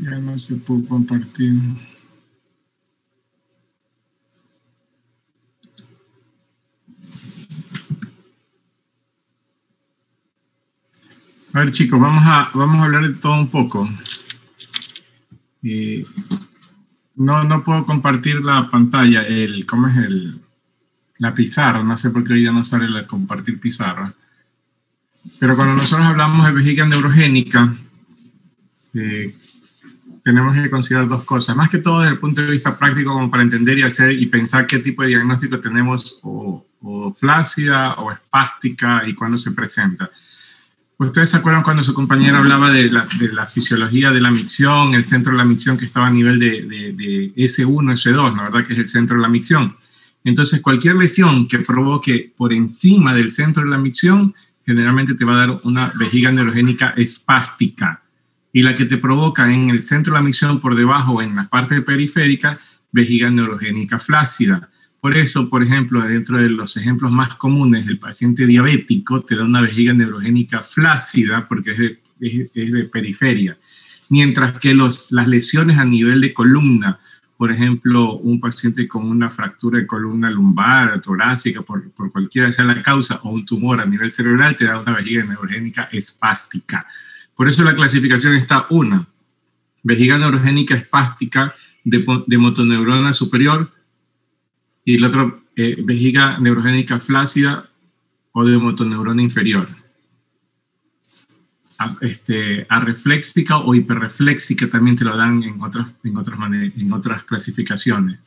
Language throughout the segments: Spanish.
Ya no se pudo compartir. A ver, chicos, vamos a hablar de todo un poco. No puedo compartir la pantalla, ¿cómo es la pizarra? No sé por qué hoy ya no sale la compartir pizarra. Pero cuando nosotros hablamos de vejiga neurogénica, tenemos que considerar dos cosas. Más que todo desde el punto de vista práctico, como para entender y hacer y pensar qué tipo de diagnóstico tenemos, o flácida o espástica, y cuándo se presenta. ¿Ustedes se acuerdan cuando su compañera hablaba de la fisiología de la micción, el centro de la micción que estaba a nivel de S1, S2, ¿no? ¿Verdad? Que es el centro de la micción. Entonces, cualquier lesión que provoque por encima del centro de la micción, generalmente te va a dar una vejiga neurogénica espástica. Y la que te provoca en el centro de la micción por debajo, en la parte periférica, vejiga neurogénica flácida. Por eso, por ejemplo, dentro de los ejemplos más comunes, el paciente diabético te da una vejiga neurogénica flácida porque es de periferia. Mientras que las lesiones a nivel de columna, por ejemplo, un paciente con una fractura de columna lumbar, torácica, por cualquiera sea la causa, o un tumor a nivel cerebral, te da una vejiga neurogénica espástica. Por eso la clasificación está una, vejiga neurogénica espástica de motoneurona superior, y el otro, vejiga neurogénica flácida o de motoneurona inferior. Arrefléxica o hiperrefléxica también te lo dan en otras clasificaciones.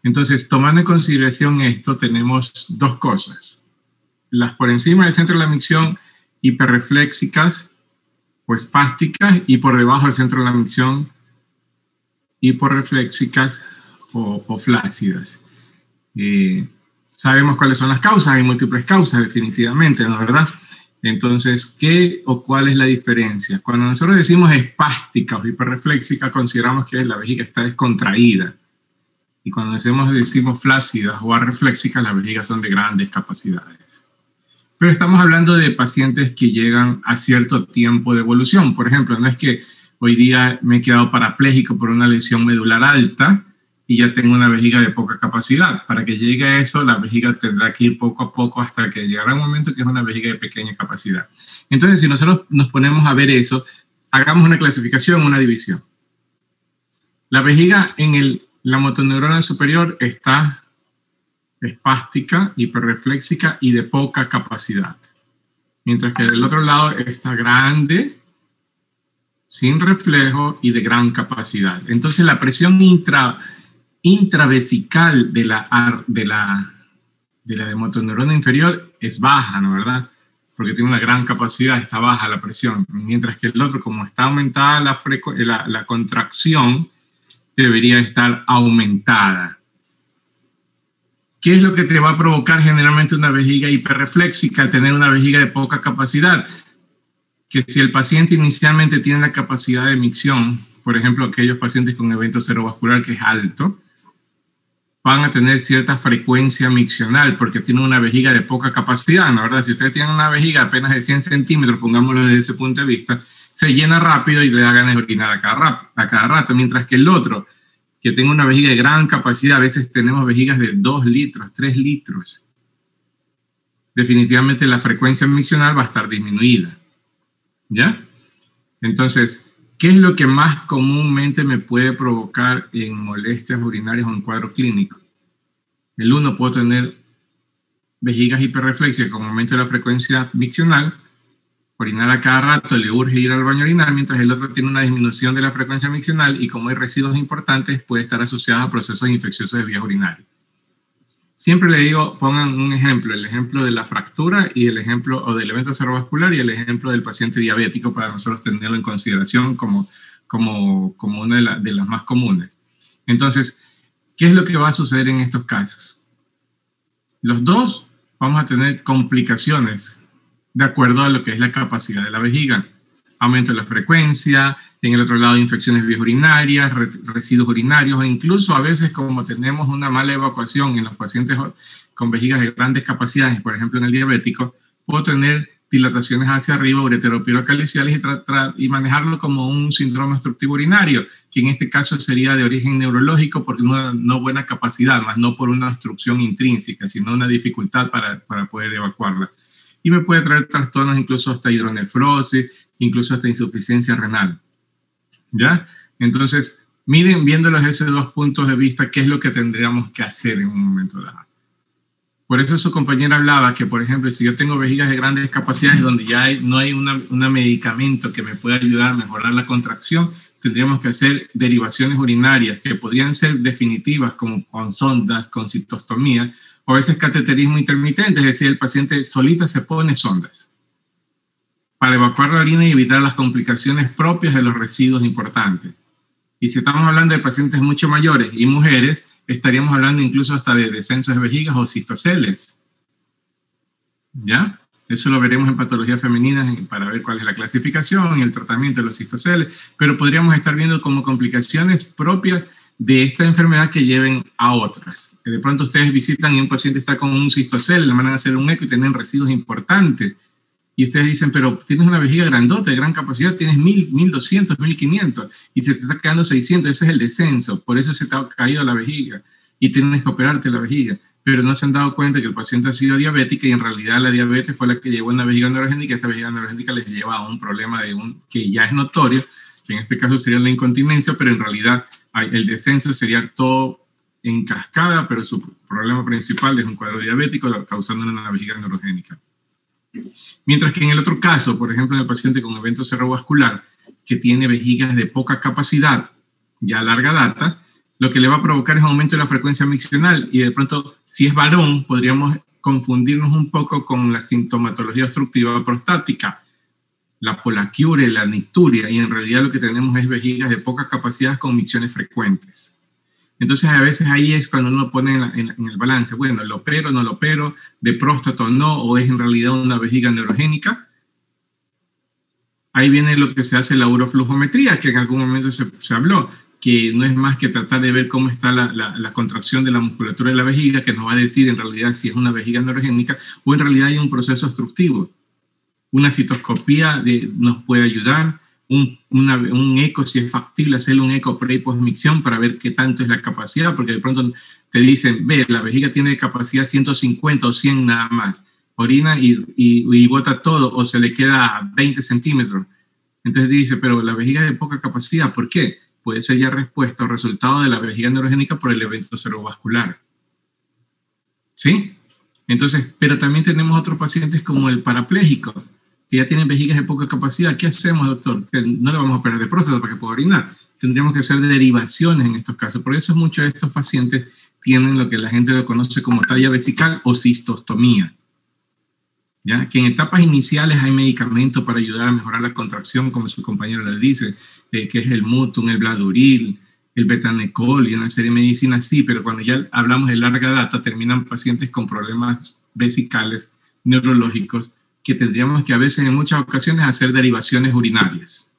Entonces, tomando en consideración esto, tenemos dos cosas. Las por encima del centro de la micción, hiperrefléxicas o espásticas, y por debajo del centro de la micción, hiporrefléxicas o flácidas. Sabemos cuáles son las causas, hay múltiples causas definitivamente, ¿no es verdad? Entonces, ¿qué o cuál es la diferencia? Cuando nosotros decimos espástica o hiperrefléxica, consideramos que la vejiga está descontraída. Y cuando decimos flácidas o arrefléxicas, las vejigas son de grandes capacidades. Pero estamos hablando de pacientes que llegan a cierto tiempo de evolución. Por ejemplo, no es que hoy día me he quedado parapléjico por una lesión medular alta y ya tengo una vejiga de poca capacidad. Para que llegue a eso, la vejiga tendrá que ir poco a poco hasta que llegará un momento que es una vejiga de pequeña capacidad. Entonces, si nosotros nos ponemos a ver eso, hagamos una clasificación, una división. La vejiga en la motoneurona superior está espástica, hiperrefléxica y de poca capacidad. Mientras que del otro lado está grande, sin reflejo y de gran capacidad. Entonces, la presión intravesical de la motoneurona inferior es baja, ¿no verdad? Porque tiene una gran capacidad, está baja la presión. Mientras que el otro, como está aumentada la contracción, debería estar aumentada. ¿Qué es lo que te va a provocar generalmente una vejiga hiperrefléxica al tener una vejiga de poca capacidad? Que si el paciente inicialmente tiene la capacidad de micción, por ejemplo, aquellos pacientes con evento cerebrovascular que es alto, van a tener cierta frecuencia miccional porque tienen una vejiga de poca capacidad, ¿no verdad? Si ustedes tienen una vejiga apenas de 100 centímetros, pongámoslo desde ese punto de vista, se llena rápido y le da ganas de orinar a cada rato, mientras que el otro, que tenga una vejiga de gran capacidad, a veces tenemos vejigas de 2 litros, 3 litros. Definitivamente la frecuencia miccional va a estar disminuida, ¿ya? Entonces, ¿qué es lo que más comúnmente me puede provocar en molestias urinarias o en cuadro clínico? El uno, puedo tener vejigas hiperreflexivas con aumento de la frecuencia miccional, orinar a cada rato, le urge ir al baño a orinar, mientras el otro tiene una disminución de la frecuencia miccional y como hay residuos importantes, puede estar asociado a procesos infecciosos de vías urinarias. Siempre le digo, pongan un ejemplo, el ejemplo de la fractura y el ejemplo o del evento cerebrovascular y el ejemplo del paciente diabético para nosotros tenerlo en consideración como una de las más comunes. Entonces, ¿qué es lo que va a suceder en estos casos? Los dos vamos a tener complicaciones de acuerdo a lo que es la capacidad de la vejiga. Aumento de la frecuencia, en el otro lado infecciones vías urinarias, residuos urinarios, e incluso a veces como tenemos una mala evacuación en los pacientes con vejigas de grandes capacidades, por ejemplo en el diabético, puedo tener dilataciones hacia arriba, ureteropirocalyciales, y manejarlo como un síndrome obstructivo urinario, que en este caso sería de origen neurológico porque una no buena capacidad, más no por una obstrucción intrínseca, sino una dificultad para poder evacuarla. Y me puede traer trastornos incluso hasta hidronefrosis, incluso hasta insuficiencia renal. ¿Ya? Entonces, miren, viéndolos esos dos puntos de vista, qué es lo que tendríamos que hacer en un momento dado. Por eso su compañera hablaba que, por ejemplo, si yo tengo vejigas de grandes capacidades donde ya no hay un medicamento que me pueda ayudar a mejorar la contracción, tendríamos que hacer derivaciones urinarias que podrían ser definitivas, como con sondas, con citostomía, o a veces cateterismo intermitente, es decir, el paciente solita se pone sondas para evacuar la orina y evitar las complicaciones propias de los residuos importantes. Y si estamos hablando de pacientes mucho mayores y mujeres, estaríamos hablando incluso hasta de descensos de vejigas o cistoceles. ¿Ya? Eso lo veremos en patologías femeninas para ver cuál es la clasificación y el tratamiento de los cistoceles, pero podríamos estar viendo como complicaciones propias de esta enfermedad que lleven a otras. De pronto ustedes visitan y un paciente está con un cistocele, le mandan a hacer un eco y tienen residuos importantes. Y ustedes dicen, pero tienes una vejiga grandota, de gran capacidad, tienes 1.000, 1.200, 1.500, y se te está quedando 600, ese es el descenso, por eso se te ha caído la vejiga, y tienes que operarte la vejiga. Pero no se han dado cuenta que el paciente ha sido diabético, y en realidad la diabetes fue la que llevó a una vejiga neurogénica, y esta vejiga neurogénica les lleva a un problema que ya es notorio, que en este caso sería la incontinencia, pero en realidad el descenso sería todo en cascada, pero su problema principal es un cuadro diabético causando una vejiga neurogénica. Mientras que en el otro caso, por ejemplo, en el paciente con evento cerebrovascular, que tiene vejigas de poca capacidad, ya a larga data, lo que le va a provocar es un aumento de la frecuencia miccional, y de pronto, si es varón, podríamos confundirnos un poco con la sintomatología obstructiva prostática, la polaquiuria, la nicturia, y en realidad lo que tenemos es vejigas de poca capacidad con micciones frecuentes. Entonces, a veces ahí es cuando uno pone en el balance, bueno, ¿lo opero, no lo opero? ¿De próstata o no? ¿O es en realidad una vejiga neurogénica? Ahí viene lo que se hace la uroflujometría, que en algún momento se habló, que no es más que tratar de ver cómo está la contracción de la musculatura de la vejiga, que nos va a decir en realidad si es una vejiga neurogénica o en realidad hay un proceso obstructivo. Una citoscopía nos puede ayudar. Un eco, si es factible hacerle un eco pre y postmicción para ver qué tanto es la capacidad, porque de pronto te dicen, ve, la vejiga tiene capacidad 150 o 100 nada más, orina y bota todo, o se le queda 20 centímetros. Entonces dice, pero la vejiga es de poca capacidad, ¿por qué? Puede ser ya respuesta o resultado de la vejiga neurogénica por el evento cerebrovascular. ¿Sí? Entonces, pero también tenemos otros pacientes como el parapléjico, que ya tienen vejigas de poca capacidad. ¿Qué hacemos, doctor? Que no le vamos a operar de próstata para que pueda orinar. Tendríamos que hacer derivaciones en estos casos. Por eso muchos de estos pacientes tienen lo que la gente lo conoce como talla vesical o cistostomía. ¿Ya? Que en etapas iniciales hay medicamentos para ayudar a mejorar la contracción, como su compañero le dice, que es el Mutum, el Bladuril, el Betanecol y una serie de medicinas, sí, pero cuando ya hablamos de larga data, terminan pacientes con problemas vesicales, neurológicos, que tendríamos que a veces en muchas ocasiones hacer derivaciones urinarias.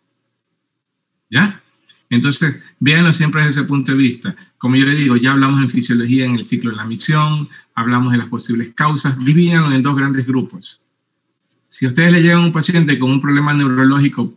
¿Ya? Entonces, véanlo siempre desde ese punto de vista. Como yo le digo, ya hablamos en fisiología en el ciclo de la micción, hablamos de las posibles causas, divídanlo en dos grandes grupos. Si a ustedes le llegan un paciente con un problema neurológico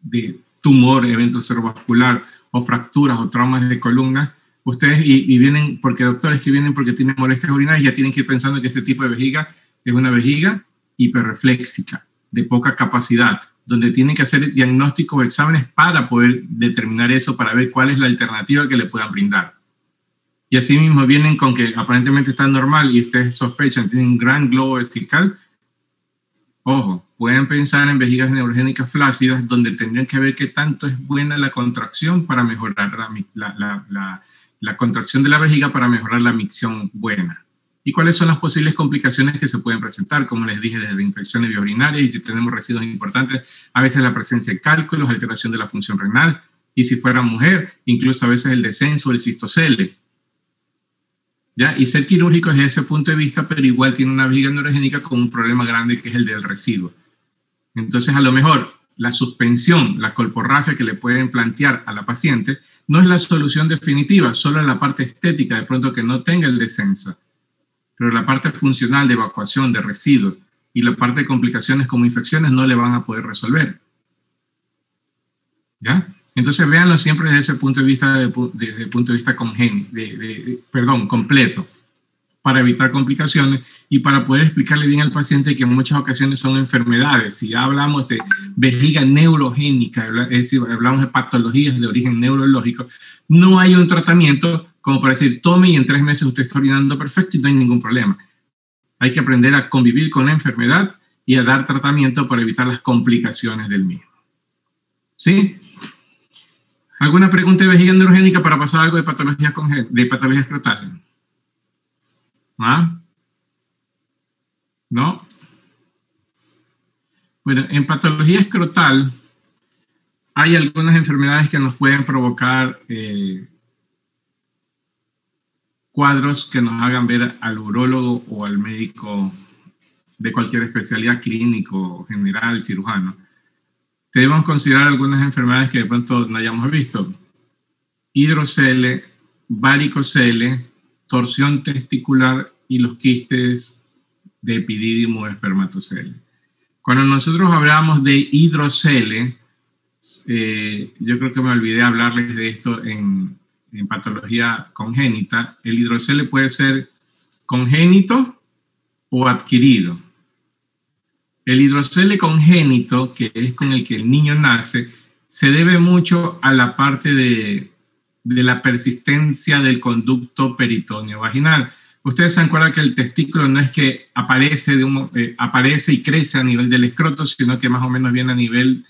de tumor, evento cerebrovascular o fracturas o traumas de columna, ustedes y vienen, porque doctores que vienen porque tienen molestias urinarias, ya tienen que ir pensando que ese tipo de vejiga es una vejiga hiperrefléxica, de poca capacidad, donde tienen que hacer diagnósticos o exámenes para poder determinar eso, para ver cuál es la alternativa que le puedan brindar. Y así mismo vienen con que aparentemente está normal y ustedes sospechan, tienen un gran globo vesical. Ojo, pueden pensar en vejigas neurogénicas flácidas, donde tendrían que ver qué tanto es buena la contracción para mejorar la contracción de la vejiga para mejorar la micción buena. ¿Y cuáles son las posibles complicaciones que se pueden presentar? Como les dije, desde infecciones biourinarias, y si tenemos residuos importantes, a veces la presencia de cálculos, alteración de la función renal, y si fuera mujer, incluso a veces el descenso del cistocele. ¿Ya? Y ser quirúrgico desde ese punto de vista, pero igual tiene una vejiga neurogénica con un problema grande que es el del residuo. Entonces, a lo mejor, la suspensión, la colporrafia que le pueden plantear a la paciente, no es la solución definitiva, solo en la parte estética, de pronto que no tenga el descenso. Pero la parte funcional de evacuación de residuos y la parte de complicaciones como infecciones no le van a poder resolver. ¿Ya? Entonces, véanlo siempre desde ese punto de vista, desde el punto de vista completo, para evitar complicaciones y para poder explicarle bien al paciente que en muchas ocasiones son enfermedades. Si ya hablamos de vejiga neurogénica, es decir, hablamos de patologías de origen neurológico, no hay un tratamiento como para decir, tome y en 3 meses usted está orinando perfecto y no hay ningún problema. Hay que aprender a convivir con la enfermedad y a dar tratamiento para evitar las complicaciones del mismo. ¿Sí? ¿Alguna pregunta de vejiga neurogénica para pasar algo de patologías escrotales? ¿Ah? ¿No? Bueno, en patología escrotal hay algunas enfermedades que nos pueden provocar cuadros que nos hagan ver al urólogo o al médico de cualquier especialidad, clínico, general, cirujano. Debemos considerar algunas enfermedades que de pronto no hayamos visto. Hidrocele, varicocele, torsión testicular y los quistes de epidídimo o espermatocele. Cuando nosotros hablamos de hidrocele, yo creo que me olvidé hablarles de esto en patología congénita. El hidrocele puede ser congénito o adquirido. El hidrocele congénito, que es con el que el niño nace, se debe mucho a la parte de la persistencia del conducto peritoneo vaginal. Ustedes se acuerdan que el testículo no es que aparece y crece a nivel del escroto, sino que más o menos viene a nivel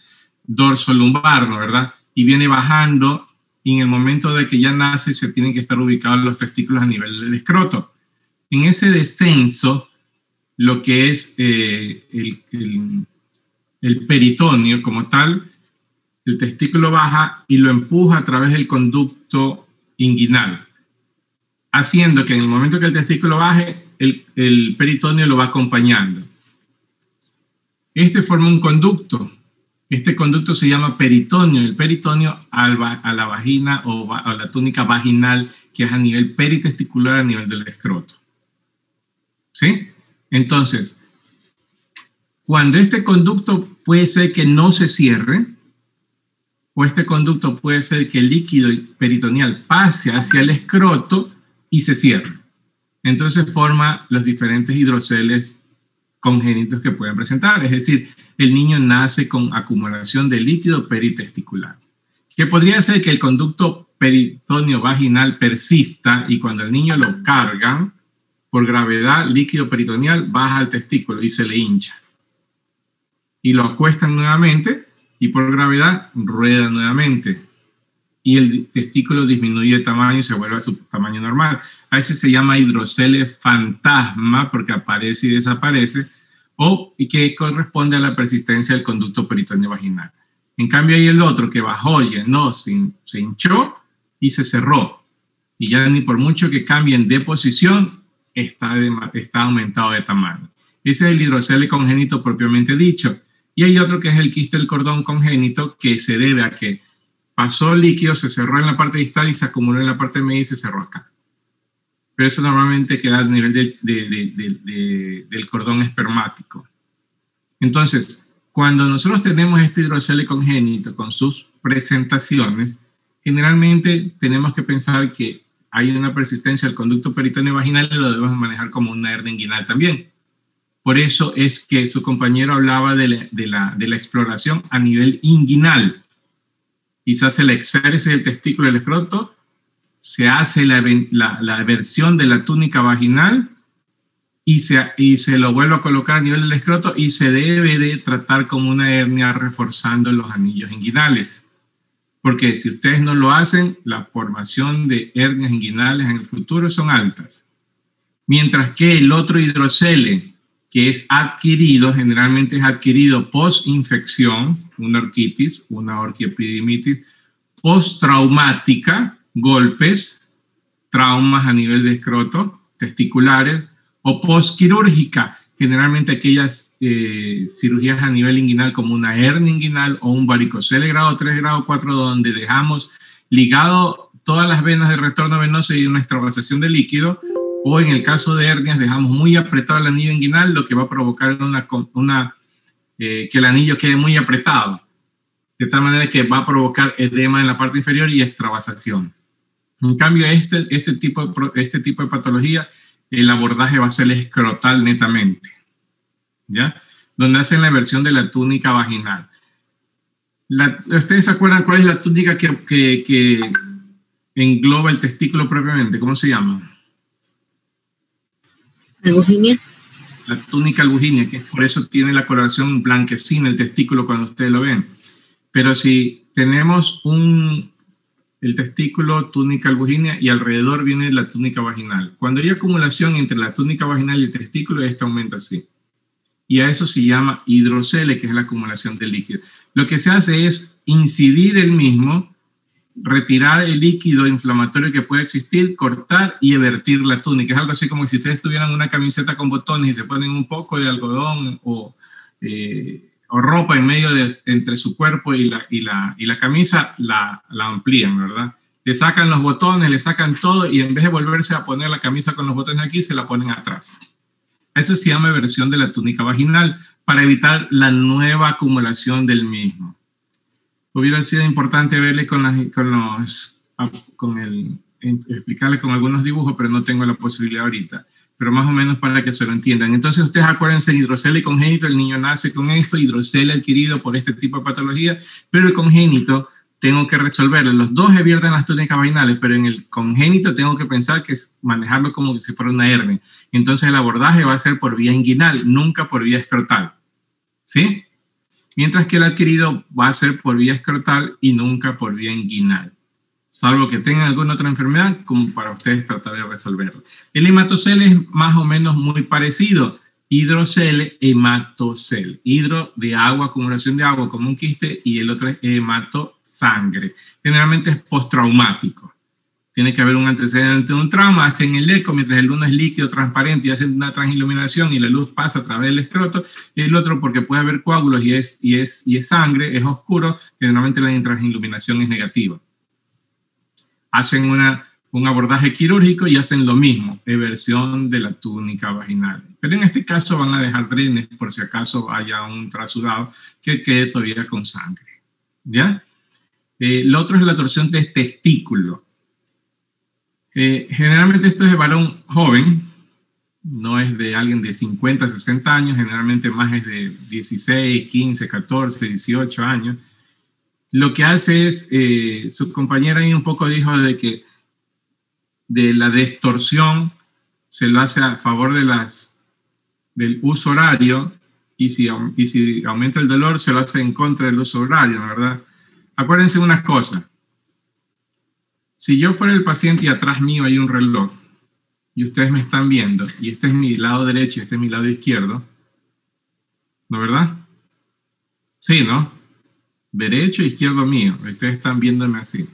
dorso-lumbar, ¿no? ¿Verdad? Y viene bajando, y en el momento de que ya nace se tienen que estar ubicados los testículos a nivel del escroto. En ese descenso, lo que es el peritoneo como tal, el testículo baja y lo empuja a través del conducto inguinal, haciendo que en el momento que el testículo baje, el peritoneo lo va acompañando. Este forma un conducto. Este conducto se llama peritoneo. El peritoneo a la vagina o a la túnica vaginal, que es a nivel peritesticular, a nivel del escroto. ¿Sí? Entonces, cuando este conducto puede ser que no se cierre, o este conducto puede ser que el líquido peritoneal pase hacia el escroto y se cierre. Entonces forma los diferentes hidroceles congénitos que pueden presentar. Es decir, el niño nace con acumulación de líquido peritesticular. Que podría ser que el conducto peritoneo vaginal persista y cuando el niño lo cargan, por gravedad, líquido peritoneal baja al testículo y se le hincha. Y lo acuestan nuevamente y por gravedad rueda nuevamente. Y el testículo disminuye de tamaño y se vuelve a su tamaño normal. A veces se llama hidrocele fantasma porque aparece y desaparece, y que corresponde a la persistencia del conducto peritoneo vaginal. En cambio hay el otro que bajó, llenó, se hinchó y se cerró. Y ya ni por mucho que cambien de posición, está aumentado de tamaño. Ese es el hidrocele congénito propiamente dicho. Y hay otro que es el quiste del cordón congénito, que se debe a que pasó líquido, se cerró en la parte distal y se acumuló en la parte media y se cerró acá. Pero eso normalmente queda a nivel del cordón espermático. Entonces, cuando nosotros tenemos este hidrocele congénito con sus presentaciones, generalmente tenemos que pensar que hay una persistencia del conducto peritoneo vaginal y lo debemos manejar como una hernia inguinal también. Por eso es que su compañero hablaba de la exploración a nivel inguinal. Y se hace la exéresis del testículo del escroto, se hace la eversión de la túnica vaginal y se lo vuelve a colocar a nivel del escroto y se debe de tratar como una hernia reforzando los anillos inguinales. Porque si ustedes no lo hacen, la formación de hernias inguinales en el futuro son altas. Mientras que el otro hidrocele, que es adquirido, generalmente es adquirido post-infección, una orquitis, una orquiepididimitis, post-traumática, golpes, traumas a nivel de escroto, testiculares, o post-quirúrgica, generalmente aquellas cirugías a nivel inguinal como una hernia inguinal o un varicocele grado 3, grado 4, donde dejamos ligado todas las venas de retorno venoso y una extravasación de líquido, O en el caso de hernias, dejamos muy apretado el anillo inguinal, lo que va a provocar que el anillo quede muy apretado, de tal manera que va a provocar edema en la parte inferior y extravasación. En cambio, este tipo de patología, el abordaje va a ser escrotal netamente, ¿ya? Donde hacen la versión de la túnica vaginal. ¿Ustedes se acuerdan cuál es la túnica que engloba el testículo propiamente? ¿Cómo se llama? Albuginia. La túnica albuginia, que por eso tiene la coloración blanquecina el testículo cuando ustedes lo ven. Pero si tenemos el testículo, túnica albuginia, y alrededor viene la túnica vaginal. Cuando hay acumulación entre la túnica vaginal y el testículo, esta aumenta así. Y a eso se llama hidrocele, que es la acumulación de líquido. Lo que se hace es incidir el mismo, retirar el líquido inflamatorio que puede existir, cortar y vertir la túnica. Es algo así como si ustedes tuvieran una camiseta con botones y se ponen un poco de algodón o ropa en medio entre su cuerpo y la camisa, la amplían, ¿verdad? Le sacan los botones, le sacan todo y en vez de volverse a poner la camisa con los botones aquí, se la ponen atrás. Eso se llama versión de la túnica vaginal para evitar la nueva acumulación del mismo. Hubiera sido importante verle explicarles con algunos dibujos, pero no tengo la posibilidad ahorita. Pero más o menos para que se lo entiendan. Entonces ustedes acuérdense, hidrocele congénito, el niño nace con esto, hidrocele adquirido por este tipo de patología, pero el congénito tengo que resolverlo. Los dos se vierten las túnicas vaginales, pero en el congénito tengo que pensar que es manejarlo como si fuera una hernia. Entonces el abordaje va a ser por vía inguinal, nunca por vía escrotal. ¿Sí? Mientras que el adquirido va a ser por vía escrotal y nunca por vía inguinal. Salvo que tengan alguna otra enfermedad, como para ustedes tratar de resolverlo. El hematocele es más o menos muy parecido. Hidrocele, hematocele. Hidro de agua, acumulación de agua como un quiste, y el otro es hematosangre. Generalmente es postraumático. Tiene que haber un antecedente de un trauma, hacen el eco mientras el uno es líquido transparente y hacen una transiluminación y la luz pasa a través del escroto, y el otro porque puede haber coágulos y es sangre, es oscuro, generalmente la transiluminación es negativa. Hacen un abordaje quirúrgico y hacen lo mismo, eversión de la túnica vaginal. Pero en este caso van a dejar drenes por si acaso haya un trasudado que quede todavía con sangre. ¿Ya? Lo otro es la torsión de testículo. Generalmente esto es de varón joven, no es de alguien de 50, 60 años, generalmente más es de 16, 15, 14, 18 años. Lo que hace es, su compañera ahí un poco dijo de que de la distorsión se lo hace a favor del uso horario y si aumenta el dolor se lo hace en contra del uso horario, ¿verdad? Acuérdense una cosa, si yo fuera el paciente y atrás mío hay un reloj y ustedes me están viendo y este es mi lado derecho y este es mi lado izquierdo, ¿no, verdad? Sí, ¿no? Derecho e izquierdo mío, ustedes están viéndome así.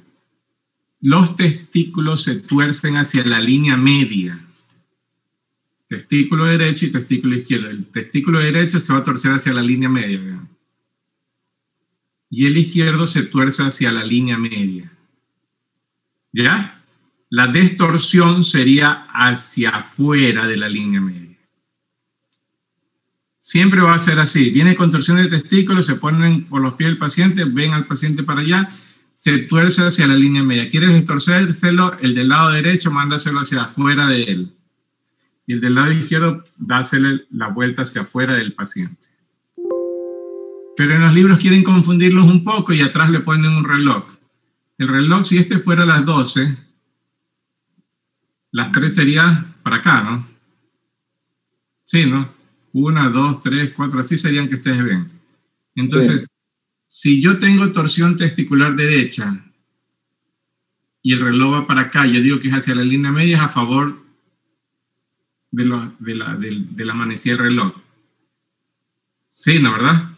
Los testículos se tuercen hacia la línea media. Testículo derecho y testículo izquierdo. El testículo derecho se va a torcer hacia la línea media, ¿vean? Y el izquierdo se tuerce hacia la línea media. ¿Ya? La distorsión sería hacia afuera de la línea media. Siempre va a ser así. Viene con torsión de testículos, se ponen por los pies del paciente, ven al paciente para allá, se tuerce hacia la línea media. ¿Quieres distorcérselo? El del lado derecho, mándaselo hacia afuera de él. Y el del lado izquierdo, dásele la vuelta hacia afuera del paciente. Pero en los libros quieren confundirlos un poco y atrás le ponen un reloj. El reloj, si este fuera a las 12, las 3 sería para acá, ¿no? Sí, ¿no? 1, 2, 3, 4, así serían que ustedes ven. Entonces, sí. Si yo tengo torsión testicular derecha y el reloj va para acá, yo digo que es hacia la línea media, es a favor de la manecilla del reloj. Sí, ¿no, verdad?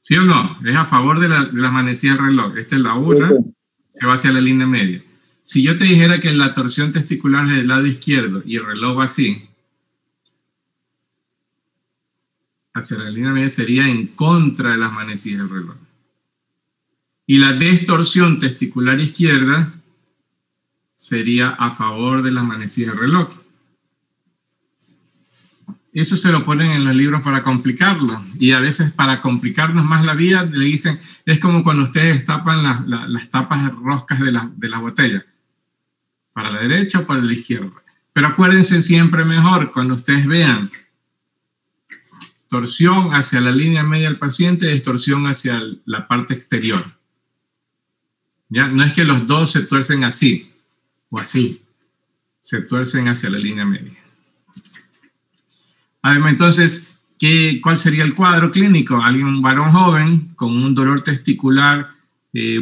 ¿Sí o no? Es a favor de la manecilla del reloj. Esta es la 1, se va hacia la línea media. Si yo te dijera que la torsión testicular es del lado izquierdo y el reloj va así, hacia la línea media sería en contra de las manecillas del reloj. Y la distorsión testicular izquierda sería a favor de las manecillas del reloj. Eso se lo ponen en los libros para complicarlo, y a veces para complicarnos más la vida le dicen, es como cuando ustedes tapan las tapas roscas de la botella, para la derecha o para la izquierda. Pero acuérdense siempre mejor, cuando ustedes vean torsión hacia la línea media del paciente, es torsión hacia la parte exterior. ¿Ya? No es que los dos se tuercen así o así, se tuercen hacia la línea media. Además, entonces, ¿cuál sería el cuadro clínico? Un varón joven con un dolor testicular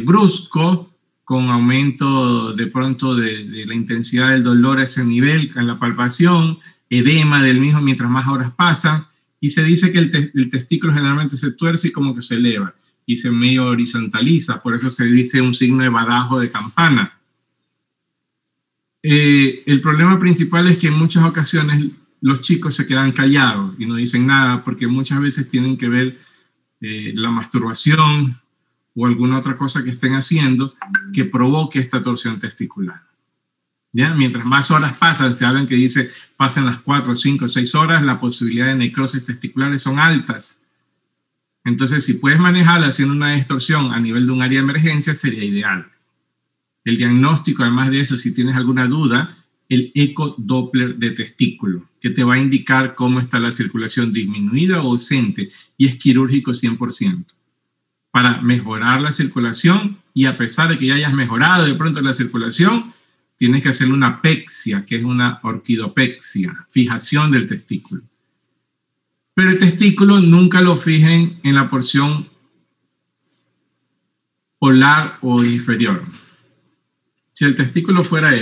brusco, con aumento de pronto de la intensidad del dolor a ese nivel, en la palpación, edema del mismo mientras más horas pasan, y se dice que el testículo generalmente se tuerce y como que se eleva, y se medio horizontaliza, por eso se dice un signo de badajo de campana. El problema principal es que en muchas ocasiones los chicos se quedan callados y no dicen nada porque muchas veces tienen que ver la masturbación o alguna otra cosa que estén haciendo que provoque esta torsión testicular. ¿Ya? Mientras más horas pasan, se hablan que dice, pasan las 4, 5, 6 horas, la posibilidad de necrosis testiculares son altas. Entonces, si puedes manejarla haciendo una distorsión a nivel de un área de emergencia, sería ideal. El diagnóstico, además de eso, si tienes alguna duda, el ecodoppler de testículo, que te va a indicar cómo está la circulación disminuida o ausente, y es quirúrgico 100%, para mejorar la circulación, y a pesar de que ya hayas mejorado de pronto la circulación, tienes que hacer una pexia, que es una orquidopexia, fijación del testículo. Pero el testículo nunca lo fijen en la porción polar o inferior. Si el testículo fuera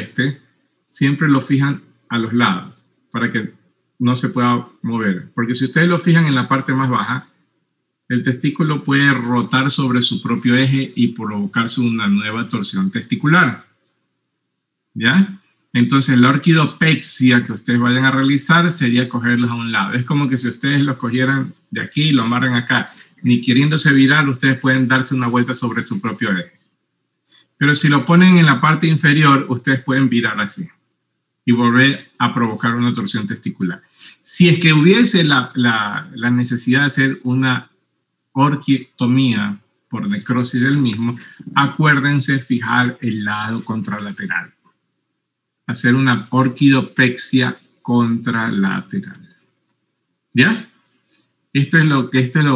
siempre lo fijan a los lados para que no se pueda mover. Porque si ustedes lo fijan en la parte más baja, el testículo puede rotar sobre su propio eje y provocarse una nueva torsión testicular. ¿Ya? Entonces la orquidopexia que ustedes vayan a realizar sería cogerlos a un lado. Es como que si ustedes los cogieran de aquí y lo amarran acá, ni queriéndose virar, ustedes pueden darse una vuelta sobre su propio eje. Pero si lo ponen en la parte inferior, ustedes pueden virar así y volver a provocar una torsión testicular. Si es que hubiese la necesidad de hacer una orquiectomía por necrosis del mismo, acuérdense fijar el lado contralateral. Hacer una orquidopexia contralateral. ¿Ya? Esta es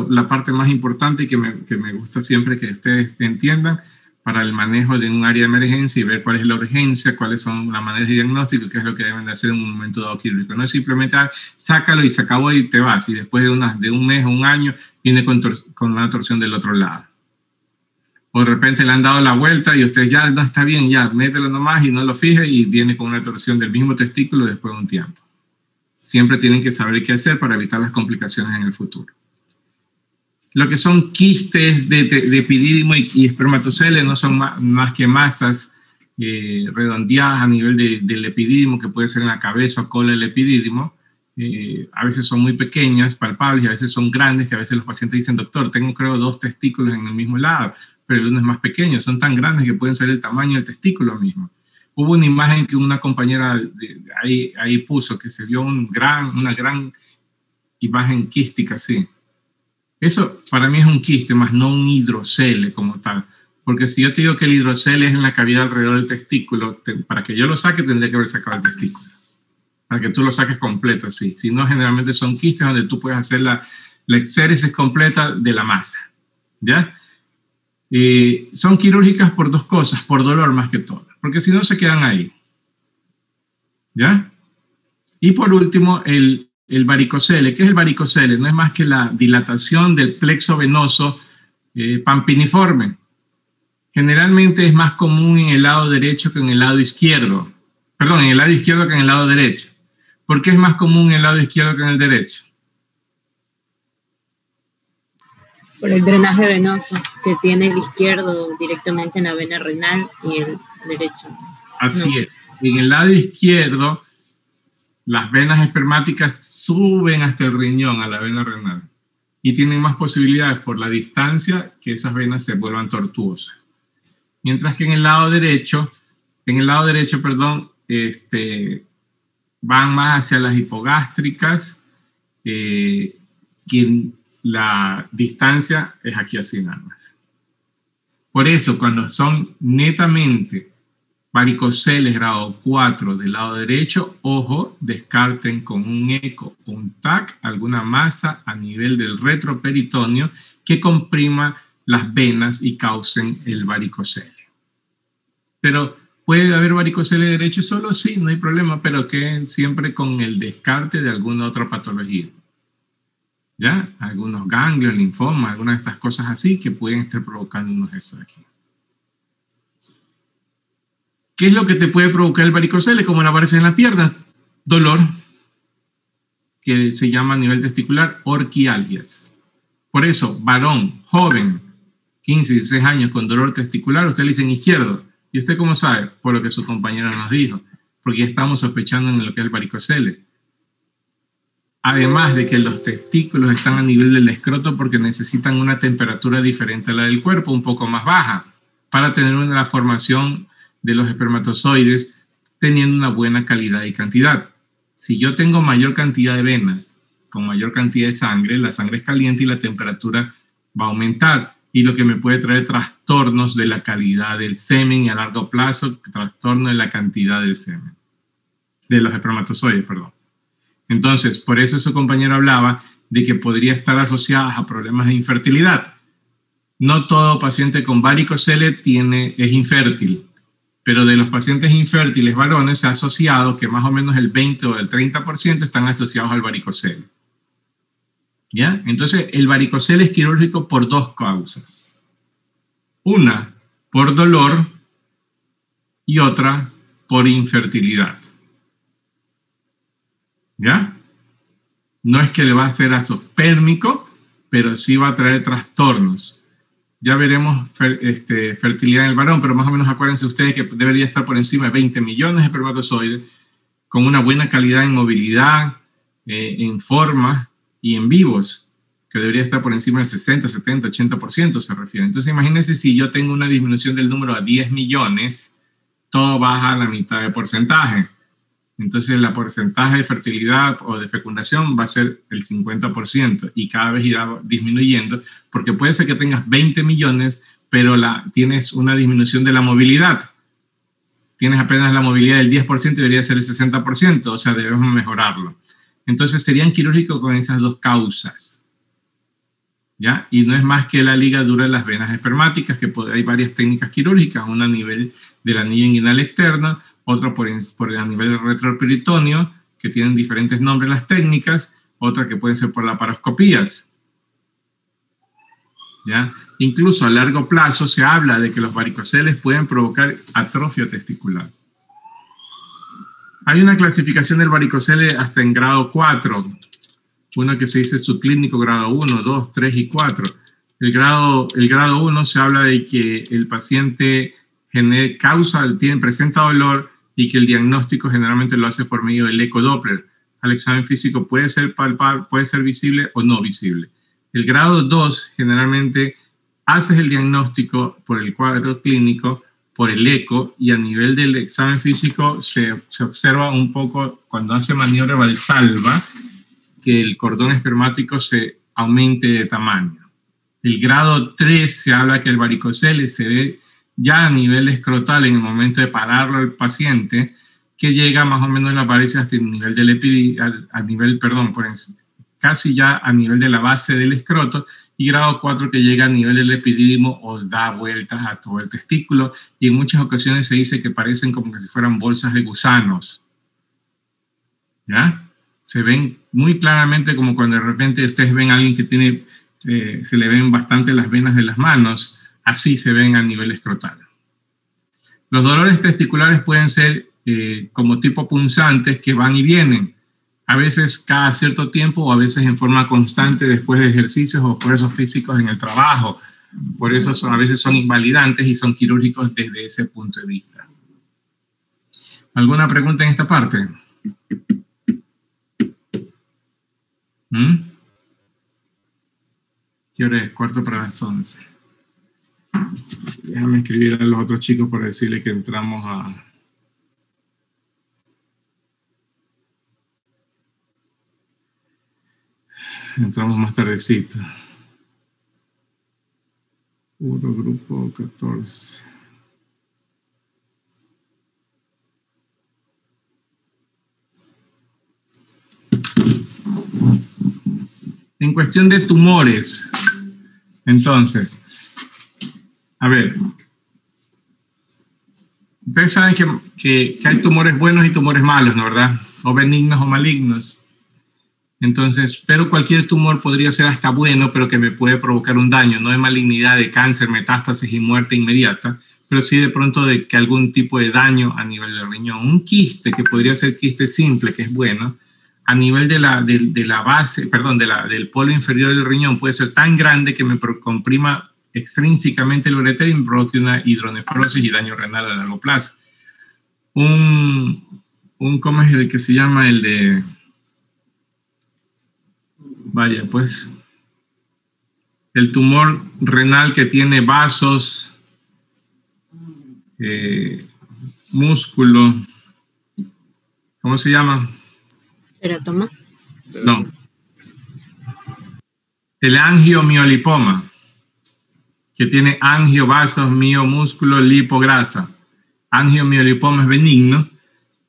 la parte más importante que me gusta siempre que ustedes entiendan para el manejo de un área de emergencia y ver cuál es la urgencia, cuáles son las maneras de diagnóstico, qué es lo que deben de hacer en un momento dado quirúrgico. No es simplemente sácalo y se acabó y te vas, y después de un mes o un año viene con una torsión del otro lado. O de repente le han dado la vuelta y usted ya no está bien, ya mételo nomás y no lo fije y viene con una torsión del mismo testículo después de un tiempo. Siempre tienen que saber qué hacer para evitar las complicaciones en el futuro. Lo que son quistes de epidídimo y espermatoceles no son más que masas redondeadas a nivel del epidídimo, que puede ser en la cabeza o cola del epidídimo. A veces son muy pequeñas, palpables, y a veces son grandes, que a veces los pacientes dicen, doctor, tengo creo 2 testículos en el mismo lado, pero el uno es más pequeño, son tan grandes que pueden ser el tamaño del testículo mismo. Hubo una imagen que una compañera ahí puso, que se vio una gran imagen quística así. Eso para mí es un quiste, más no un hidrocele como tal. Porque si yo te digo que el hidrocele es en la cavidad alrededor del testículo, para que yo lo saque tendría que haber sacado el testículo. Para que tú lo saques completo así. Si no, generalmente son quistes donde tú puedes hacer la exéresis completa de la masa. ¿Ya? Son quirúrgicas por 2 cosas, por dolor más que todo. Porque si no, se quedan ahí. ¿Ya? Y por último, el varicocele. ¿Qué es el varicocele? No es más que la dilatación del plexo venoso pampiniforme. Generalmente es más común en el lado derecho que en el lado izquierdo. Perdón, en el lado izquierdo que en el lado derecho. ¿Por qué es más común en el lado izquierdo que en el derecho? Por el drenaje venoso que tiene el izquierdo directamente en la vena renal y el derecho. Así es. En el lado izquierdo, las venas espermáticas suben hasta el riñón, a la vena renal, y tienen más posibilidades por la distancia que esas venas se vuelvan tortuosas. Mientras que en el lado derecho, En el lado derecho, perdón, van más hacia las hipogástricas, que la distancia es aquí así nada más. Por eso, cuando son netamente varicoceles grado 4 del lado derecho, ojo, descarten con un eco o un TAC alguna masa a nivel del retroperitoneo que comprima las venas y causen el varicocele. Pero ¿puede haber varicocele derecho solo? Sí, no hay problema, pero queden siempre con el descarte de alguna otra patología. ¿Ya? Algunos ganglios, linfomas, algunas de estas cosas así que pueden estar provocándonos eso de aquí. ¿Qué es lo que te puede provocar el varicocele? Como le aparece en la pierna, dolor, que se llama a nivel testicular orquialgias. Por eso, varón, joven, 15, 16 años con dolor testicular, usted le dice en izquierdo. ¿Y usted cómo sabe? Por lo que su compañera nos dijo, porque ya estamos sospechando en lo que es el varicocele. Además de que los testículos están a nivel del escroto porque necesitan una temperatura diferente a la del cuerpo, un poco más baja, para tener una formación de los espermatozoides teniendo una buena calidad y cantidad. Si yo tengo mayor cantidad de venas con mayor cantidad de sangre, la sangre es caliente y la temperatura va a aumentar, y lo que me puede traer trastornos de la calidad del semen y a largo plazo, trastorno de la cantidad del semen, de los espermatozoides, perdón. Entonces, por eso su compañero hablaba de que podría estar asociada a problemas de infertilidad. No todo paciente con varicocele es infértil, pero de los pacientes infértiles varones se ha asociado que más o menos el 20 o el 30% están asociados al varicocele. ¿Ya? Entonces, el varicocele es quirúrgico por dos causas. Una, por dolor, y otra, por infertilidad. ¿Ya? No es que le va a hacer azospérmico, pero sí va a traer trastornos. Ya veremos fertilidad en el varón, pero más o menos acuérdense ustedes que debería estar por encima de 20 millones de espermatozoides, con una buena calidad en movilidad, en forma y en vivos, que debería estar por encima del 60, 70, 80% se refiere. Entonces imagínense si yo tengo una disminución del número a 10 millones, todo baja a la mitad de porcentaje. Entonces el porcentaje de fertilidad o de fecundación va a ser el 50% y cada vez irá disminuyendo, porque puede ser que tengas 20 millones, pero tienes una disminución de la movilidad. Tienes apenas la movilidad del 10% y debería ser el 60%, o sea, debemos mejorarlo. Entonces serían quirúrgicos con esas dos causas. ¿Ya? Y no es más que la ligadura de las venas espermáticas, que hay varias técnicas quirúrgicas, una a nivel del anillo inguinal externo, otra a nivel del retroperitoneo, que tienen diferentes nombres las técnicas, otra que pueden ser por laparoscopías. ¿Ya? Incluso a largo plazo se habla de que los varicoceles pueden provocar atrofia testicular. Hay una clasificación del varicocele hasta en grado 4, uno que se dice subclínico grado 1, 2, 3 y 4. El grado 1 se habla de que el paciente presenta dolor y que el diagnóstico generalmente lo hace por medio del ecodoppler. Al examen físico puede ser palpable, puede ser visible o no visible. El grado 2 generalmente haces el diagnóstico por el cuadro clínico, por el eco, y a nivel del examen físico se observa un poco cuando hace maniobra Valsalva que el cordón espermático se aumente de tamaño. El grado 3 se habla que el varicocele se ve ya a nivel escrotal en el momento de pararlo al paciente, que llega más o menos la pared hasta el nivel del casi ya a nivel de la base del escroto, y grado 4 que llega a nivel del epidídimo o da vueltas a todo el testículo, y en muchas ocasiones se dice que parecen como que si fueran bolsas de gusanos. ¿Ya? Se ven muy claramente como cuando de repente ustedes ven a alguien que tiene, se le ven bastante las venas de las manos, así se ven a nivel escrotal. Los dolores testiculares pueden ser como tipo punzantes que van y vienen, a veces cada cierto tiempo o a veces en forma constante después de ejercicios o esfuerzos físicos en el trabajo. Por eso a veces son invalidantes y son quirúrgicos desde ese punto de vista. ¿Alguna pregunta en esta parte? ¿Qué hora es? 11:15. Déjame escribir a los otros chicos para decirles que entramos a entramos más tardecito. Puro grupo 14. En cuestión de tumores, entonces, a ver, ustedes saben que hay tumores buenos y tumores malos, ¿no, verdad? O benignos o malignos. Entonces, pero cualquier tumor podría ser hasta bueno, pero que me puede provocar un daño, no de malignidad, de cáncer, metástasis y muerte inmediata, pero sí de pronto de que algún tipo de daño a nivel del riñón. Un quiste, que podría ser quiste simple, que es bueno, a nivel de la base, perdón, del polo inferior del riñón, puede ser tan grande que me comprima extrínsecamente el ureter y me provoque una hidronefrosis y daño renal a largo plazo. ¿Cómo es el que se llama? El de... Vaya, pues, el tumor renal que tiene vasos, músculo, ¿cómo se llama? ¿Teratoma? No. El angiomiolipoma, que tiene angio, vasos, mio, músculo, lipo, grasa. Angiomiolipoma es benigno,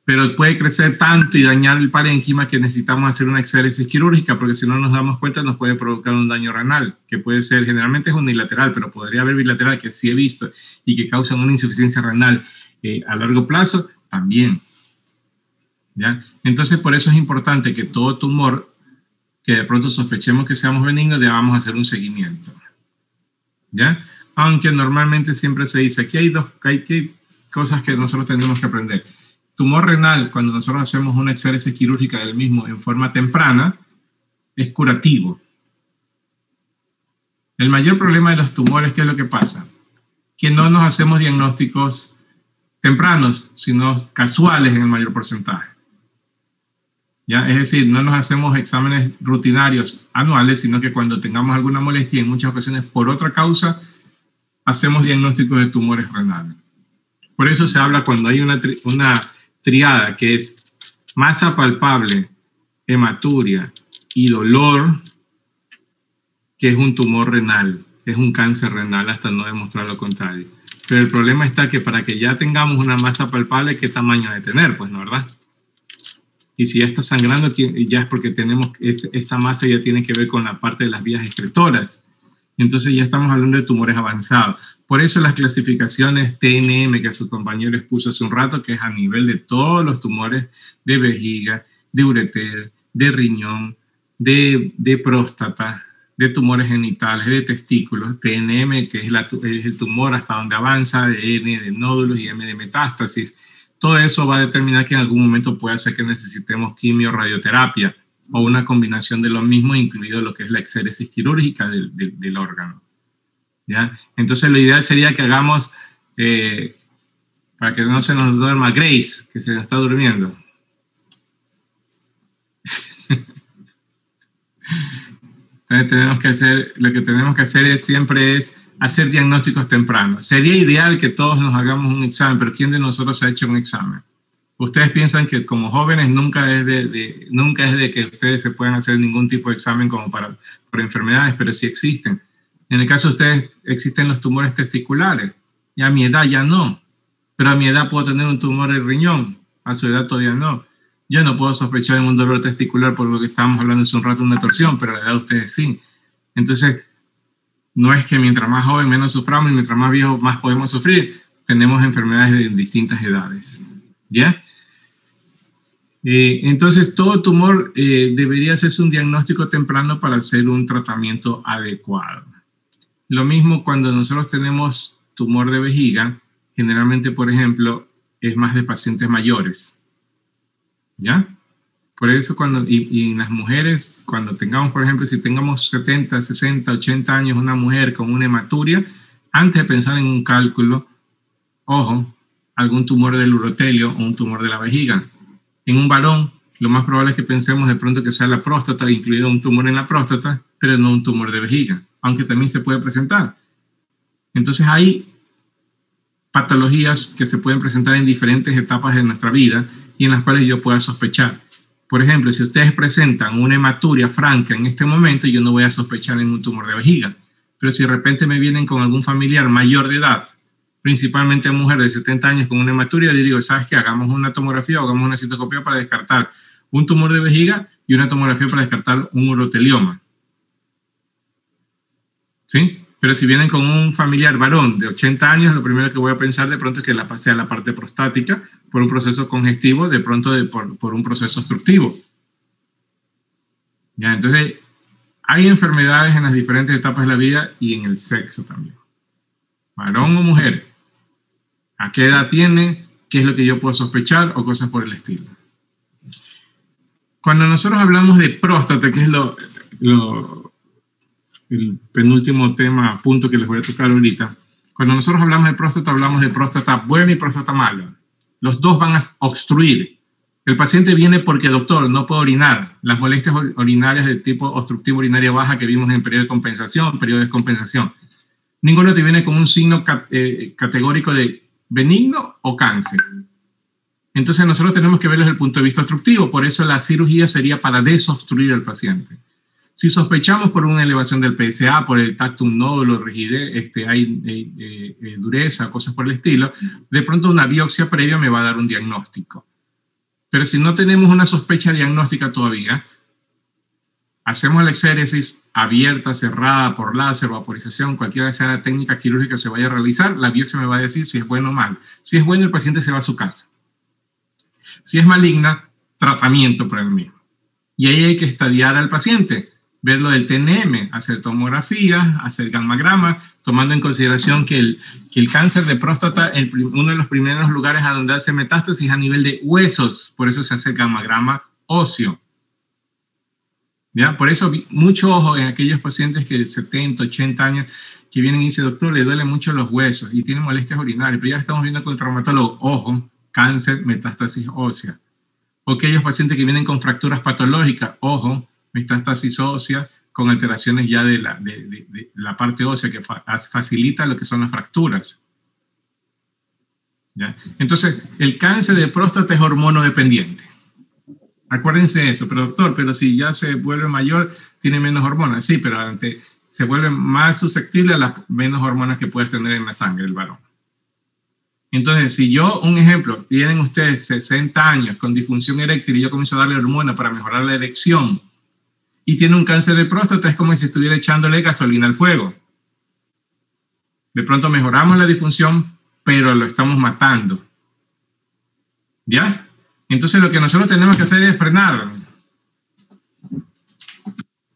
pero puede crecer tanto y dañar el parénquima que necesitamos hacer una exéresis quirúrgica, porque si no nos damos cuenta nos puede provocar un daño renal, que puede ser, generalmente es unilateral, pero podría haber bilateral, que sí he visto, y que causan una insuficiencia renal a largo plazo también. ¿Ya? Entonces, por eso es importante que todo tumor que de pronto sospechemos que seamos benignos, debamos hacer un seguimiento. ¿Ya? Aunque normalmente siempre se dice que hay cosas que nosotros tenemos que aprender. Tumor renal, cuando nosotros hacemos una exéresis quirúrgica del mismo en forma temprana, es curativo. El mayor problema de los tumores, ¿qué es lo que pasa? Que no nos hacemos diagnósticos tempranos, sino casuales en el mayor porcentaje. ¿Ya? Es decir, no nos hacemos exámenes rutinarios anuales, sino que cuando tengamos alguna molestia, en muchas ocasiones por otra causa, hacemos diagnósticos de tumores renales. Por eso se habla cuando hay una triada que es masa palpable, hematuria y dolor, que es un tumor renal, es un cáncer renal hasta no demostrar lo contrario. Pero el problema está que para que ya tengamos una masa palpable, ¿qué tamaño debe tener? Pues no, ¿verdad? Y si ya está sangrando, ya es porque tenemos esa masa ya tiene que ver con la parte de las vías excretoras. Entonces ya estamos hablando de tumores avanzados. Por eso las clasificaciones TNM que su compañero expuso hace un rato, que es a nivel de todos los tumores de vejiga, de ureter, de riñón, de próstata, de tumores genitales, de testículos, TNM, que es el tumor hasta donde avanza, de N de nódulos y M de metástasis. Todo eso va a determinar que en algún momento puede hacer que necesitemos quimio o radioterapia o una combinación de lo mismo, incluido lo que es la exéresis quirúrgica del órgano. ¿Ya? Entonces lo ideal sería que hagamos, para que no se nos duerma Grace, que se nos está durmiendo. Entonces lo que tenemos que hacer siempre es hacer diagnósticos tempranos. Sería ideal que todos nos hagamos un examen, pero ¿quién de nosotros ha hecho un examen? Ustedes piensan que como jóvenes nunca es de que ustedes se puedan hacer ningún tipo de examen como por enfermedades, pero sí existen. En el caso de ustedes existen los tumores testiculares. Y a mi edad ya no, pero a mi edad puedo tener un tumor de riñón, a su edad todavía no. Yo no puedo sospechar de un dolor testicular por lo que estábamos hablando hace un rato, una torsión, pero a la edad de ustedes sí. Entonces, no es que mientras más joven menos suframos y mientras más viejo más podemos sufrir. Tenemos enfermedades de distintas edades. ¿Ya? Entonces, todo tumor debería hacerse un diagnóstico temprano para hacer un tratamiento adecuado. Lo mismo cuando nosotros tenemos tumor de vejiga, generalmente, por ejemplo, es más de pacientes mayores. ¿Ya? Por eso y las mujeres, cuando tengamos, por ejemplo, si tengamos 70, 60, 80 años, una mujer con una hematuria, antes de pensar en un cálculo, ojo, algún tumor del urotelio o un tumor de la vejiga. En un varón, lo más probable es que pensemos de pronto que sea la próstata, incluido un tumor en la próstata, pero no un tumor de vejiga, aunque también se puede presentar. Entonces hay patologías que se pueden presentar en diferentes etapas de nuestra vida y en las cuales yo pueda sospechar. Por ejemplo, si ustedes presentan una hematuria franca en este momento, yo no voy a sospechar en un tumor de vejiga. Pero si de repente me vienen con algún familiar mayor de edad, principalmente mujer de 70 años con una hematuria, yo digo, ¿sabes qué? Hagamos una tomografía o hagamos una citoscopia para descartar un tumor de vejiga y una tomografía para descartar un urotelioma. ¿Sí? Pero si vienen con un familiar varón de 80 años, lo primero que voy a pensar de pronto es que sea la parte prostática por un proceso congestivo, de pronto por un proceso obstructivo. ¿Ya? Entonces, hay enfermedades en las diferentes etapas de la vida y en el sexo también. Varón o mujer, ¿a qué edad tiene? ¿Qué es lo que yo puedo sospechar? O cosas por el estilo. Cuando nosotros hablamos de próstata, que es el penúltimo punto que les voy a tocar ahorita, cuando nosotros hablamos de próstata buena y próstata mala. Los dos van a obstruir. El paciente viene porque, doctor, no puedo orinar. Las molestias urinarias de tipo obstructivo urinaria baja que vimos en el periodo de compensación, periodo de descompensación. Ninguno te viene con un signo categórico de benigno o cáncer. Entonces nosotros tenemos que verlo desde el punto de vista obstructivo, por eso la cirugía sería para desobstruir al paciente. Si sospechamos por una elevación del PSA, por el tactum nódulo, rigidez, hay dureza, cosas por el estilo, de pronto una biopsia previa me va a dar un diagnóstico. Pero si no tenemos una sospecha diagnóstica todavía, hacemos la exéresis abierta, cerrada, por láser, vaporización, cualquiera sea la técnica quirúrgica que se vaya a realizar, la biopsia me va a decir si es bueno o mal. Si es bueno, el paciente se va a su casa. Si es maligna, tratamiento para el mismo. Y ahí hay que estadiar al paciente, ver lo del TNM, hacer tomografía, hacer gammagrama, tomando en consideración que el cáncer de próstata, uno de los primeros lugares a donde hace metástasis a nivel de huesos, por eso se hace gammagrama óseo. ¿Ya? Por eso mucho ojo en aquellos pacientes que de 70, 80 años que vienen y dicen, doctor, le duelen mucho los huesos y tienen molestias urinarias, pero ya estamos viendo con el traumatólogo, ojo, cáncer, metástasis ósea. O aquellos pacientes que vienen con fracturas patológicas, ojo, metástasis ósea con alteraciones ya de la parte ósea que facilita lo que son las fracturas. ¿Ya? Entonces, el cáncer de próstata es hormonodependiente. Acuérdense de eso, pero doctor, pero si ya se vuelve mayor, tiene menos hormonas. Sí, pero se vuelve más susceptible a las menos hormonas que puedes tener en la sangre, el varón. Entonces, si yo, un ejemplo, tienen ustedes 60 años con disfunción eréctil y yo comienzo a darle hormona para mejorar la erección y tiene un cáncer de próstata, es como si estuviera echándole gasolina al fuego. De pronto mejoramos la disfunción, pero lo estamos matando. ¿Ya? Entonces lo que nosotros tenemos que hacer es frenar.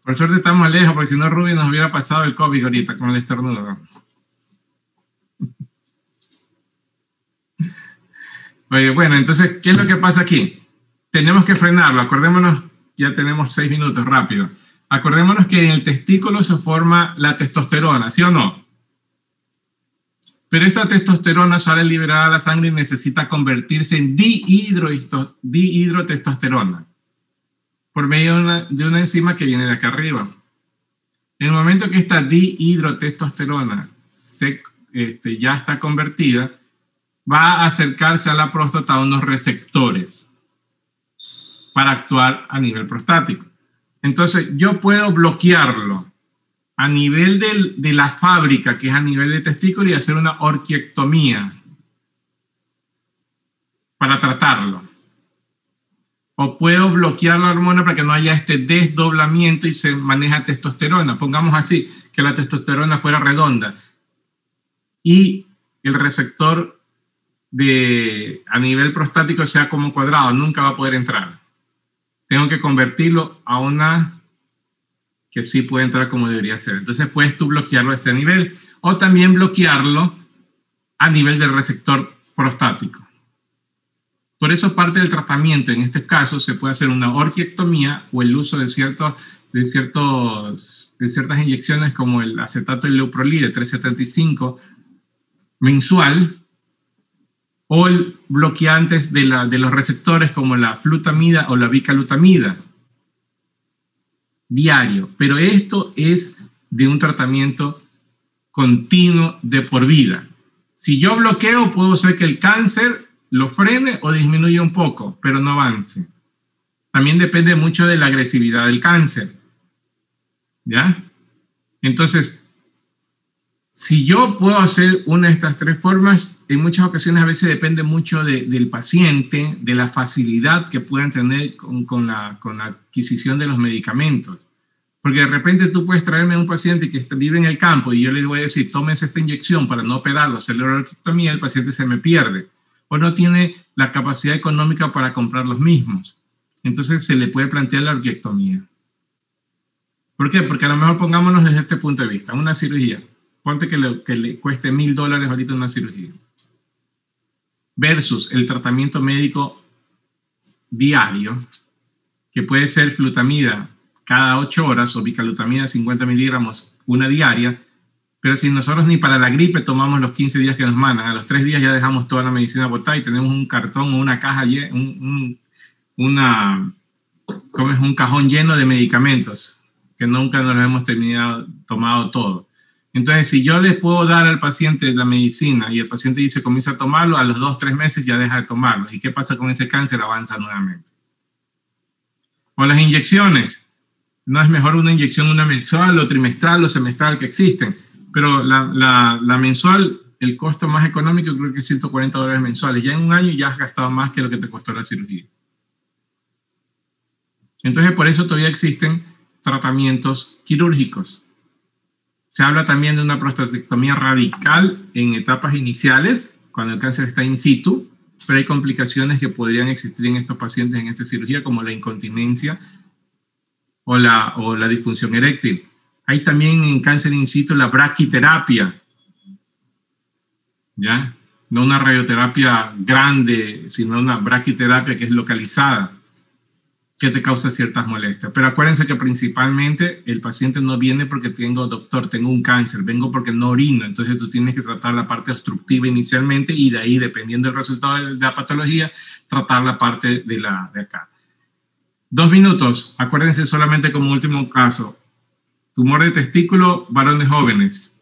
Por suerte estamos lejos, porque si no Rubio nos hubiera pasado el COVID ahorita con el estornudo. Oye, bueno, entonces, ¿qué es lo que pasa aquí? Tenemos que frenarlo. Acordémonos, ya tenemos 6 minutos, rápido. Acordémonos que en el testículo se forma la testosterona, ¿sí o no? Pero esta testosterona sale liberada a la sangre y necesita convertirse en dihidrotestosterona por medio de una enzima que viene de acá arriba. En el momento que esta dihidrotestosterona ya está convertida, va a acercarse a la próstata a unos receptores para actuar a nivel prostático. Entonces, yo puedo bloquearlo a nivel de la fábrica, que es a nivel de testículo, y hacer una orquiectomía para tratarlo. O puedo bloquear la hormona para que no haya este desdoblamiento y se maneja testosterona. Pongamos así, que la testosterona fuera redonda y el receptor a nivel prostático sea como cuadrado, nunca va a poder entrar. Tengo que convertirlo a una que sí puede entrar como debería ser. Entonces puedes tú bloquearlo a este nivel o también bloquearlo a nivel del receptor prostático. Por eso parte del tratamiento, en este caso, se puede hacer una orquiectomía o el uso de ciertas inyecciones como el acetato de leuprolide 375 mensual, o el bloqueantes de los receptores como la flutamida o la bicalutamida diario. Pero esto es de un tratamiento continuo de por vida. Si yo bloqueo, puedo hacer que el cáncer lo frene o disminuya un poco, pero no avance. también depende mucho de la agresividad del cáncer, ¿ya? Entonces, si yo puedo hacer una de estas tres formas, en muchas ocasiones a veces depende mucho del paciente, de la facilidad que puedan tener con la adquisición de los medicamentos. Porque de repente tú puedes traerme un paciente que vive en el campo y yo le voy a decir, tómese esta inyección para no operarlo, hacerle la orquiectomía, el paciente se me pierde. O no tiene la capacidad económica para comprar los mismos. Entonces se le puede plantear la orquiectomía. ¿Por qué? Porque a lo mejor pongámonos desde este punto de vista, una cirugía. Ponte que le cueste $1,000 ahorita una cirugía. Versus el tratamiento médico diario, que puede ser flutamida cada 8 horas o bicalutamida 50 miligramos, una diaria, pero si nosotros ni para la gripe tomamos los 15 días que nos mandan, a los 3 días ya dejamos toda la medicina botada y tenemos un cartón o una caja, un cajón lleno de medicamentos que nunca nos los hemos tomado todo. Entonces, si yo les puedo dar al paciente la medicina y el paciente dice comienza a tomarlo, a los 2-3 meses ya deja de tomarlo. ¿Y qué pasa con ese cáncer? Avanza nuevamente. O las inyecciones. No es mejor una inyección una mensual o trimestral o semestral que existen, pero la mensual, el costo más económico creo que es $140 mensuales. Ya en un año ya has gastado más que lo que te costó la cirugía. Entonces, por eso todavía existen tratamientos quirúrgicos. Se habla también de una prostatectomía radical en etapas iniciales, cuando el cáncer está in situ, pero hay complicaciones que podrían existir en estos pacientes en esta cirugía, como la incontinencia o la disfunción eréctil. Hay también en cáncer in situ la braquiterapia, ¿ya? No una radioterapia grande, sino una braquiterapia que es localizada, que te causa ciertas molestias. Pero acuérdense que principalmente el paciente no viene porque tengo un cáncer, vengo porque no orino, entonces tú tienes que tratar la parte obstructiva inicialmente y de ahí, dependiendo del resultado de la patología, tratar la parte de acá. 2 minutos, acuérdense solamente como último caso. Tumor de testículo, varones jóvenes.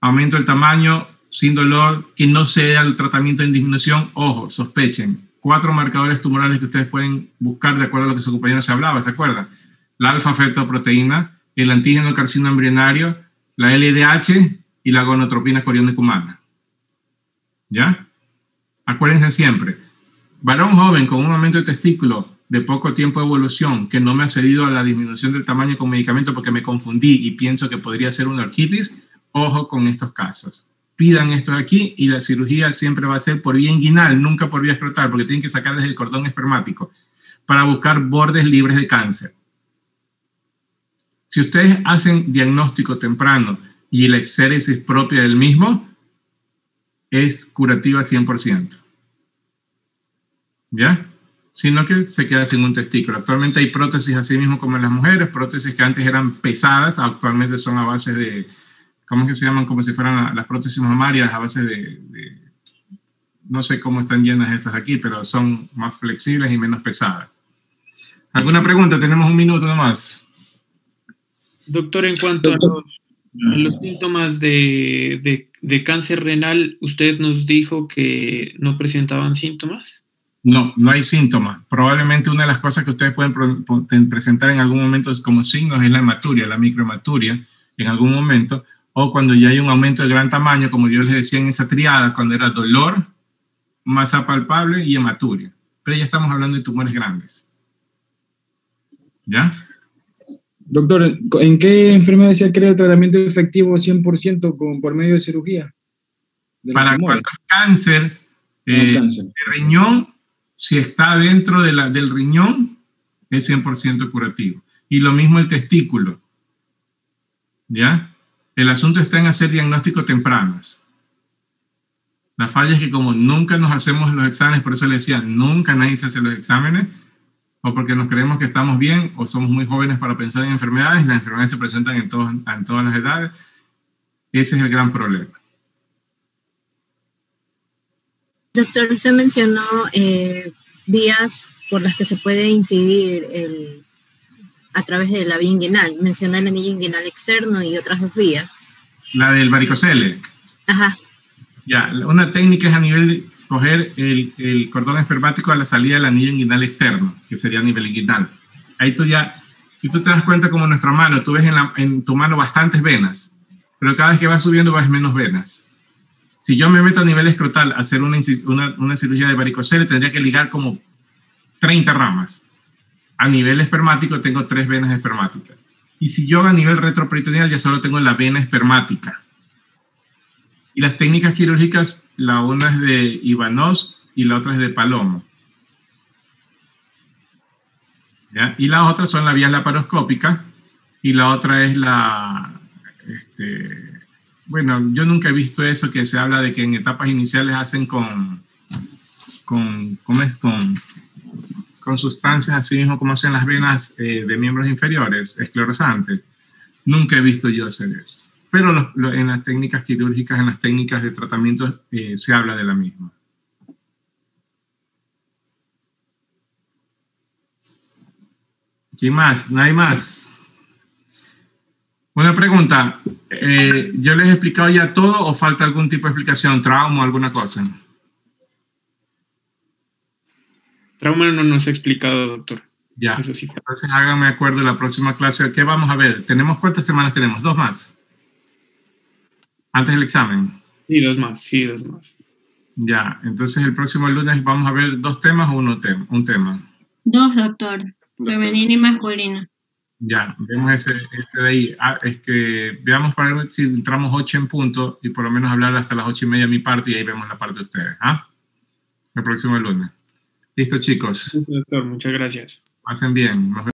Aumento del tamaño, sin dolor, que no sea el tratamiento en disminución, ojo, sospechen. 4 marcadores tumorales que ustedes pueden buscar de acuerdo a lo que su compañero se hablaba, ¿se acuerdan? La alfa-fetoproteína, el antígeno carcino embrionario, la LDH y la gonotropina coriónica humana. ¿Ya? Acuérdense siempre, varón joven con un aumento de testículo de poco tiempo de evolución, que no me ha cedido a la disminución del tamaño con medicamento porque me confundí y pienso que podría ser una orquitis, ojo con estos casos. Pidan esto de aquí y la cirugía siempre va a ser por vía inguinal, nunca por vía escrotal, porque tienen que sacar desde el cordón espermático para buscar bordes libres de cáncer. Si ustedes hacen diagnóstico temprano y la exéresis propia del mismo, es curativa 100%. ¿Ya? Sino que se queda sin un testículo. Actualmente hay prótesis así mismo como en las mujeres, prótesis que antes eran pesadas, actualmente son a base de, ¿cómo es que se llaman? Como si fueran las prótesis mamarias a base de no sé cómo están llenas estas aquí, pero son más flexibles y menos pesadas. ¿Alguna pregunta? Tenemos un minuto nomás. Doctor, en cuanto a los síntomas de cáncer renal, usted nos dijo que no presentaban síntomas. No, no hay síntomas. Probablemente una de las cosas que ustedes pueden presentar en algún momento como signos es la hematuria, la microhematuria, en algún momento, o cuando ya hay un aumento de gran tamaño, como yo les decía en esa triada, cuando era dolor, masa palpable y hematuria. Pero ya estamos hablando de tumores grandes. ¿Ya? Doctor, ¿en qué enfermedad se crea el tratamiento efectivo 100% por medio de cirugía? Para cuando es cáncer, de riñón, si está dentro del riñón, es 100% curativo. Y lo mismo el testículo. ¿Ya? El asunto está en hacer diagnósticos tempranos. La falla es que como nunca nos hacemos los exámenes, por eso le decía, nunca nadie se hace los exámenes, o porque nos creemos que estamos bien, o somos muy jóvenes para pensar en enfermedades, las enfermedades se presentan en todas las edades. Ese es el gran problema. Doctor, usted mencionó vías por las que se puede incidir a través de la vía inguinal. Menciona el anillo inguinal externo y otras 2 vías. La del varicocele. Ajá. Ya, una técnica es a nivel coger el cordón espermático a la salida del anillo inguinal externo, que sería a nivel inguinal. Ahí tú ya, si tú te das cuenta como nuestra mano, tú ves en tu mano bastantes venas, pero cada vez que vas subiendo vas menos venas. Si yo me meto a nivel escrotal a hacer una cirugía de varicocele, tendría que ligar como 30 ramas. A nivel espermático tengo 3 venas espermáticas. Y si yo a nivel retroperitoneal ya solo tengo la vena espermática. Y las técnicas quirúrgicas, la una es de Ivanov y la otra es de Palomo. ¿Ya? Y las otras son la vía laparoscópica y la otra es la... bueno, yo nunca he visto eso que se habla de que en etapas iniciales hacen con sustancias así mismo como hacen las venas de miembros inferiores, esclerosantes. Nunca he visto yo hacer eso. Pero en las técnicas quirúrgicas, en las técnicas de tratamiento, se habla de la misma. ¿Qué más? ¿No hay más? Una pregunta. ¿Yo les he explicado ya todo o falta algún tipo de explicación? ¿Trauma o alguna cosa? Trauma no nos ha explicado, doctor. Ya. Eso sí. Entonces háganme acuerdo la próxima clase. ¿Qué vamos a ver? ¿Cuántas semanas tenemos? 2 más. Antes del examen. Sí, 2 más. Sí, 2 más. Ya. Entonces el próximo lunes vamos a ver 2 temas o un tema. 2, doctor. Femenina y masculina. Ya, vemos ese de ahí. Veamos para ver si entramos 8 en punto y por lo menos hablar hasta las 8:30 mi parte y ahí vemos la parte de ustedes. El próximo lunes. Listo, chicos. Sí, doctor, muchas gracias. Pasen bien.